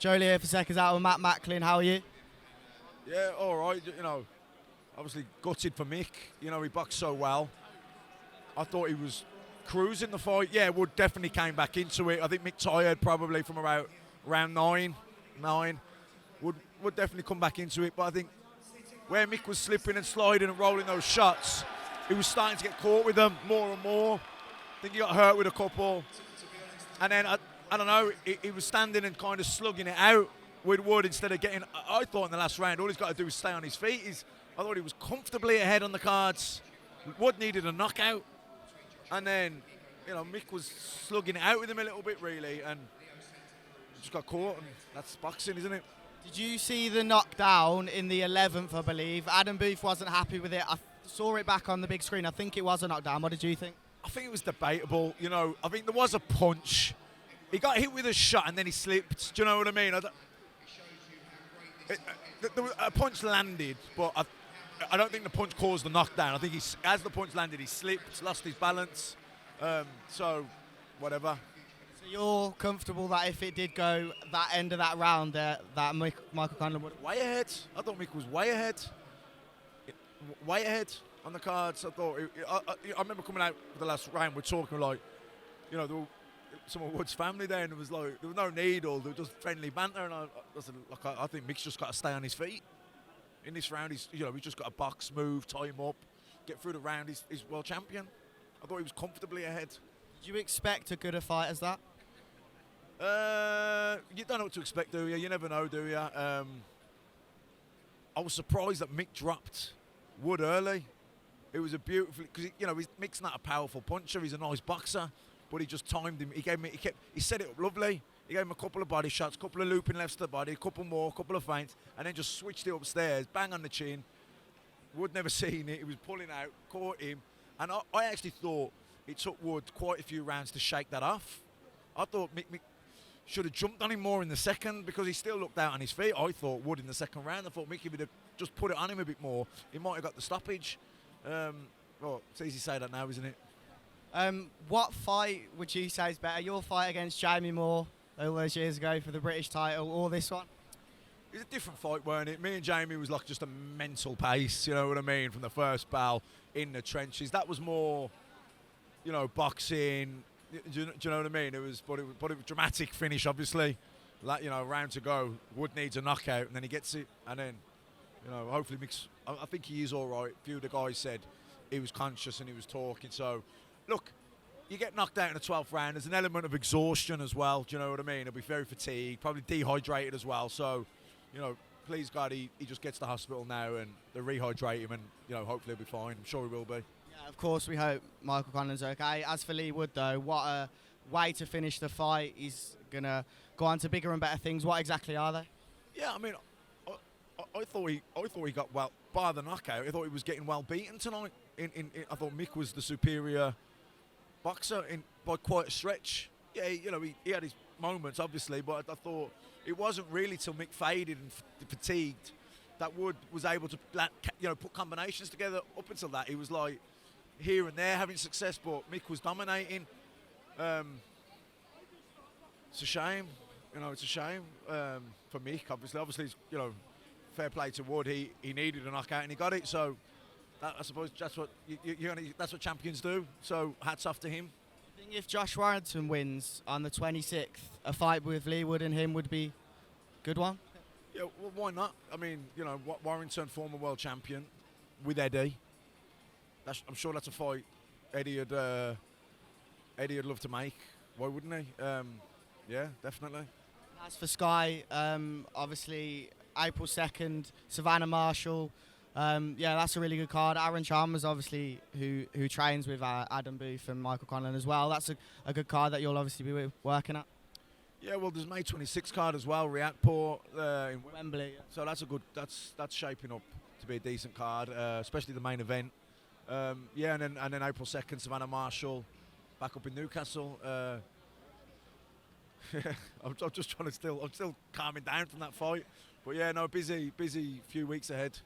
Joe Leigh for SecondsOut with Macklin. How are you? Yeah, all right. Obviously gutted for Mick. He boxed so well. I thought he was cruising the fight. Yeah, Wood definitely came back into it. I think Mick tired probably from around nine. Would definitely come back into it. But I think where Mick was slipping and sliding and rolling those shots, he was starting to get caught with them more and more. I think he got hurt with a couple. And then, I don't know, he was standing and kind of slugging it out with Wood instead of getting... I thought in the last round, all he's got to do is stay on his feet. I thought he was comfortably ahead on the cards. Wood needed a knockout. And then, Mick was slugging it out with him a little bit, really, and just got caught, and that's boxing, isn't it? Did you see the knockdown in the 11th, I believe? Adam Booth wasn't happy with it. I saw it back on the big screen. I think it was a knockdown. What did you think? I think it was debatable. I think there was a punch. He got hit with a shot, and then he slipped. Do you know what I mean? A punch landed, but I don't think the punch caused the knockdown. I think as the punch landed, he slipped, lost his balance. So, whatever. So you're comfortable that if it did go that end of that round, that Michael Conlan would... Way ahead. I thought Mick was way ahead. Way ahead on the cards. I thought... I remember coming out for the last round, we're talking like, there were some of Wood's family there, and there was no need, or there was just friendly banter, and I think Mick's just got to stay on his feet. In this round, he's just got to box, move, tie him up, get through the round. He's world champion. I thought he was comfortably ahead. Did you expect a good a fight as that? You don't know what to expect, do you? You never know, do you? I was surprised that Mick dropped Wood early. It was a beautiful, because Mick's not a powerful puncher. He's a nice boxer, but he just timed him. He set it up lovely. He gave him a couple of body shots, a couple of looping lefts to the body, a couple more, a couple of feints, and then just switched it upstairs, bang on the chin. Wood never seen it. He was pulling out, caught him. And I actually thought it took Wood quite a few rounds to shake that off. I thought Mick should have jumped on him more in the second, because he still looked out on his feet. I thought Wood in the second round. I thought Mick would have just put it on him a bit more. He might have got the stoppage. Well, it's easy to say that now, isn't it? What fight would you say is better? Your fight against Jamie Moore all those years ago for the British title, or this one? It was a different fight, weren't it? Me and Jamie was like just a mental pace, you know what I mean, from the first bell in the trenches. That was more, boxing. Do you know what I mean? It was a dramatic finish, obviously. Like, round to go. Wood needs a knockout, and then he gets it, and then, hopefully I think he is all right. A few of the guys said he was conscious and he was talking. So, look, you get knocked out in the 12th round. There's an element of exhaustion as well. Do you know what I mean? He'll be very fatigued, probably dehydrated as well. So, please God, he just gets to the hospital now and they rehydrate him, and hopefully he'll be fine. I'm sure he will be. Yeah, of course we hope Michael Conlan's okay. As for Leigh Wood though, what a way to finish the fight. He's gonna go on to bigger and better things. What exactly are they? Yeah, I mean, I thought he got well by the knockout. I thought he was getting well beaten tonight. I thought Mick was the superior boxer by quite a stretch. Yeah, he had his moments obviously, but I thought it wasn't really till Mick faded and fatigued that Wood was able to put combinations together. Up until that, he was like here and there having success, but Mick was dominating. It's a shame, it's a shame for Mick. Obviously, fair play to Wood. He needed a knockout and he got it. So I suppose that's what that's what champions do. So hats off to him. I think if Josh Warrington wins on the 26th, a fight with Leigh Wood and him would be a good one. Yeah, well, why not? I mean, Warrington, former world champion, with Eddie. I'm sure that's a fight Eddie would love to make. Why wouldn't he? Yeah, definitely. As for Sky, obviously April 2nd, Savannah Marshall. Yeah, that's a really good card. Aaron Chalmers, obviously, who trains with Adam Booth and Michael Conlan as well. That's a good card that you'll obviously be working at. Yeah, well, there's May 26th card as well, Riakpur in Wembley. Yeah. So that's a good. That's shaping up to be a decent card, especially the main event. Yeah, and then April 2nd, Savannah Marshall, back up in Newcastle. I'm just trying to I'm still calming down from that fight. But yeah, no, busy few weeks ahead.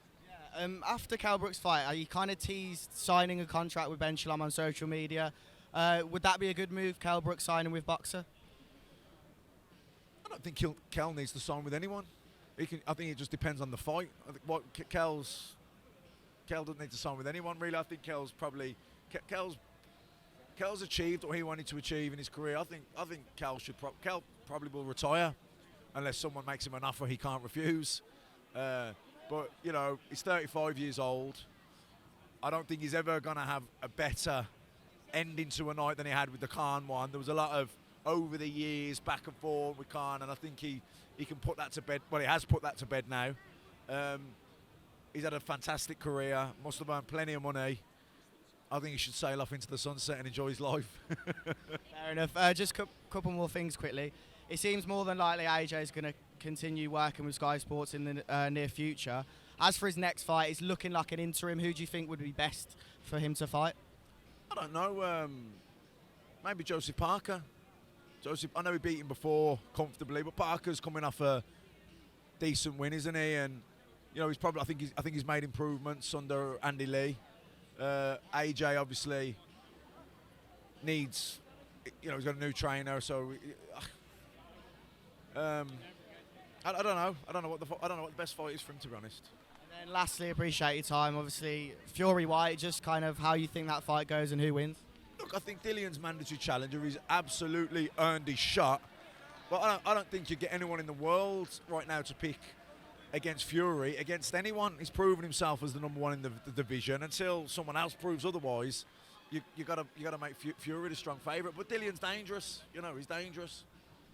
Yeah, after Kell Brook's fight, you kind of teased signing a contract with Ben Shalom on social media. Would that be a good move, Kell Brook signing with Boxer? I don't think Kel needs to sign with anyone. I think it just depends on the fight. I think Kel doesn't need to sign with anyone really. I think Kel's achieved what he wanted to achieve in his career. I think Kel probably will retire unless someone makes him an offer he can't refuse. But you know, he's 35 years old. I don't think he's ever going to have a better ending to a night than he had with the Khan one. There was a lot of over the years back and forth with Khan, and I think he can put that to bed. Well, he has put that to bed now. He's had a fantastic career, must have earned plenty of money. I think he should sail off into the sunset and enjoy his life. Fair enough. Just a couple more things quickly. It seems more than likely AJ is going to continue working with Sky Sports in the near future. As for his next fight, it's looking like an interim. Who do you think would be best for him to fight? I don't know. Maybe Joseph Parker. I know he beat him before comfortably, but Parker's coming off a decent win, isn't he? And you know, I think he's made improvements under Andy Lee. AJ obviously needs, you know, he's got a new trainer, so I don't know. I don't know what the best fight is for him, to be honest. And then lastly, appreciate your time. Obviously, Fury White, just kind of how you think that fight goes and who wins. Look, I think Dillian's mandatory challenger. He's absolutely earned his shot, but I don't think you get anyone in the world right now to pick against Fury, against anyone. He's proven himself as the number one in the division. Until someone else proves otherwise, you got to make Fury the strong favourite. But Dillian's dangerous. You know, he's dangerous.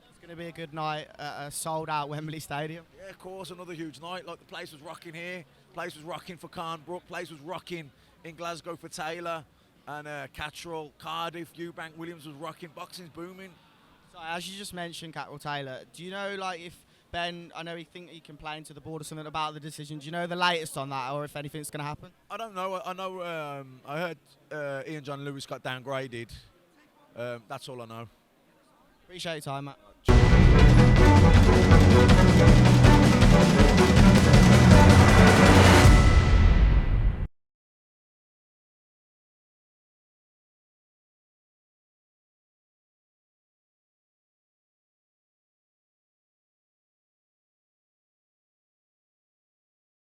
It's going to be a good night at a sold-out Wembley Stadium. Yeah, of course, another huge night. Like, the place was rocking here. Place was rocking for Khan Brook. Place was rocking in Glasgow for Taylor and Catterall, Cardiff, Eubank Williams was rocking. Boxing's booming. So as you just mentioned, Catterall Taylor, do you know, like, if Ben, I know he complained to the board or something about the decision. Do you know the latest on that, or if anything's going to happen? I don't know. I know. I heard Ian John Lewis got downgraded. That's all I know. Appreciate your time, Matt.